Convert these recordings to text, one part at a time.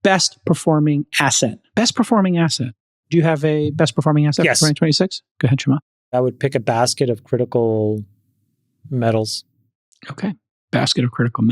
best performing asset. Best performing asset. Do you have a best performing asset Yes. for 2026? Go ahead, Shema. I would pick a basket of critical metals. Okay. Basket of critical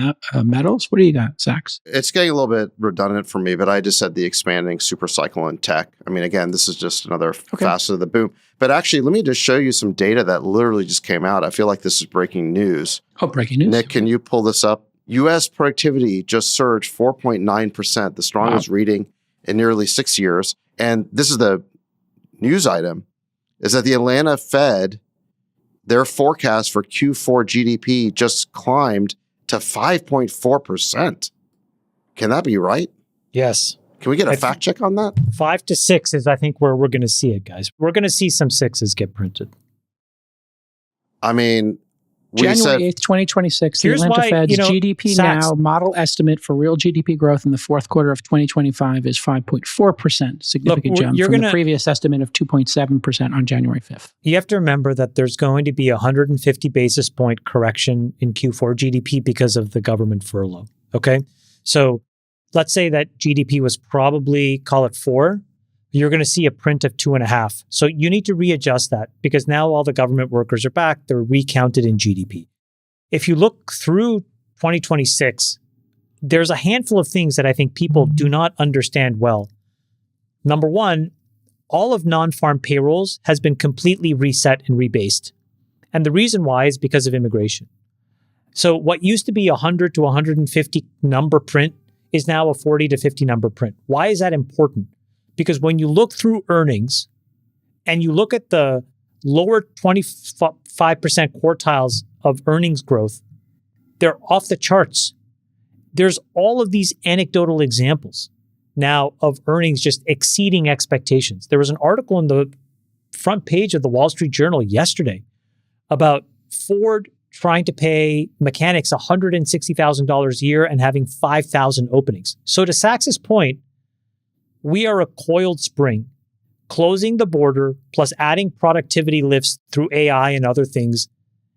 metals. What do you got, Sachs? It's getting a little bit redundant for me, but I just said the expanding super cycle in tech. I mean, again, this is just another facet of the boom. But actually, let me just show you some data that literally just came out. I feel like this is breaking news. Oh, breaking news. Nick, can you pull this up? U.S. productivity just surged 4.9%, the strongest reading in nearly 6 years. And this is the news item, is that the Atlanta Fed, their forecast for Q4 GDP just climbed to 5.4%. Can that be right? Yes. Can we get a fact check on that? 5 to 6 is, I think, where we're going to see it, guys. We're going to see some 6s get printed. I mean, January 8th, 2026, the Atlanta Fed's GDP now model estimate for real GDP growth in the fourth quarter of 2025 is 5.4%, significant jump from the previous estimate of 2.7% on January 5th. You have to remember that there's going to be a 150 basis point correction in Q4 GDP because of the government furlough, okay? So let's say that GDP was probably, call it 4, you're going to see a print of 2.5. So you need to readjust that because now all the government workers are back. They're recounted in GDP. If you look through 2026, there's a handful of things that I think people do not understand well. Number one, all of non-farm payrolls has been completely reset and rebased. And the reason why is because of immigration. So what used to be a 100 to 150 number print is now a 40 to 50 number print. Why is that important? Because when you look through earnings and you look at the lower 25% quartiles of earnings growth, they're off the charts. There's all of these anecdotal examples now of earnings just exceeding expectations. There was an article in the front page of the Wall Street Journal yesterday about Ford trying to pay mechanics $160,000 a year and having 5,000 openings. So to Sachs's point, we are a coiled spring. Closing the border plus adding productivity lifts through AI and other things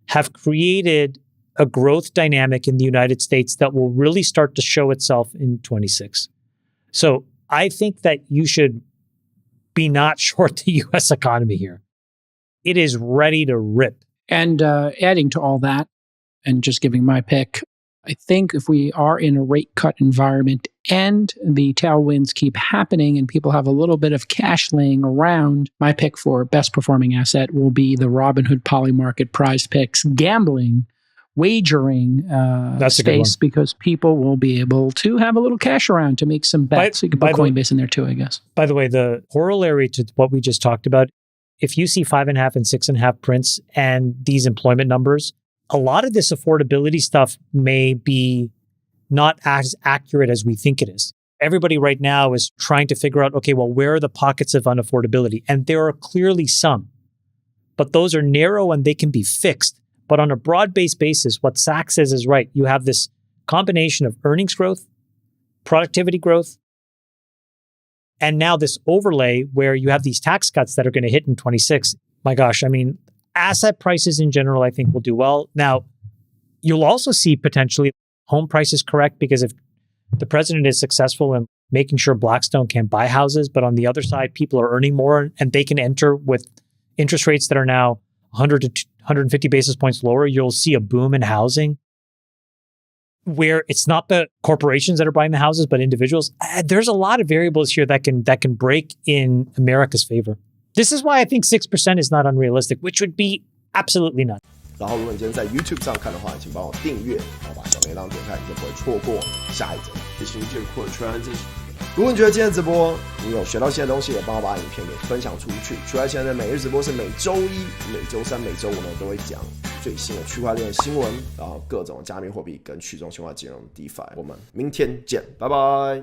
have created a growth dynamic in the United States that will really start to show itself in 26. So I think that you should be not short the U.S. economy here. It is ready to rip. And adding to all that, and just giving my pick, I think if we are in a rate cut environment and the tailwinds keep happening and people have a little bit of cash laying around, my pick for best performing asset will be the Robinhood Polymarket Prize Picks gambling, wagering space, because people will be able to have a little cash around to make some bets. So you can put Coinbase in there too, I guess. By the way, the corollary to what we just talked about, if you see 5.5 and 6.5 prints and these employment numbers, a lot of this affordability stuff may be not as accurate as we think it is. Everybody right now is trying to figure out, okay, well, where are the pockets of unaffordability? And there are clearly some, but those are narrow and they can be fixed. But on a broad-based basis, what Sachs says is right. You have this combination of earnings growth, productivity growth, and now this overlay where you have these tax cuts that are going to hit in 26. My gosh, I mean, asset prices in general, I think, will do well. Now, you'll also see potentially home prices correct because if the president is successful in making sure Blackstone can't buy houses, but on the other side, people are earning more and they can enter with interest rates that are now 100 to 150 basis points lower, you'll see a boom in housing where it's not the corporations that are buying the houses, but individuals. There's a lot of variables here that can break in America's favor. This is why I think 6% is not unrealistic, which would be absolutely not. 然后如果你今天在 YouTube 上看的话，请帮我订阅，然后把小铃铛点开，你就不会错过下一集。也请记得扩圈进去。如果你觉得今天直播你有学到新的东西，也帮我把影片给分享出去。区块现在的每日直播是每周一、每周三、每周五呢都会讲最新的区块链新闻，然后各种加密货币跟去中心化金融 DeFi。我们明天见，拜拜。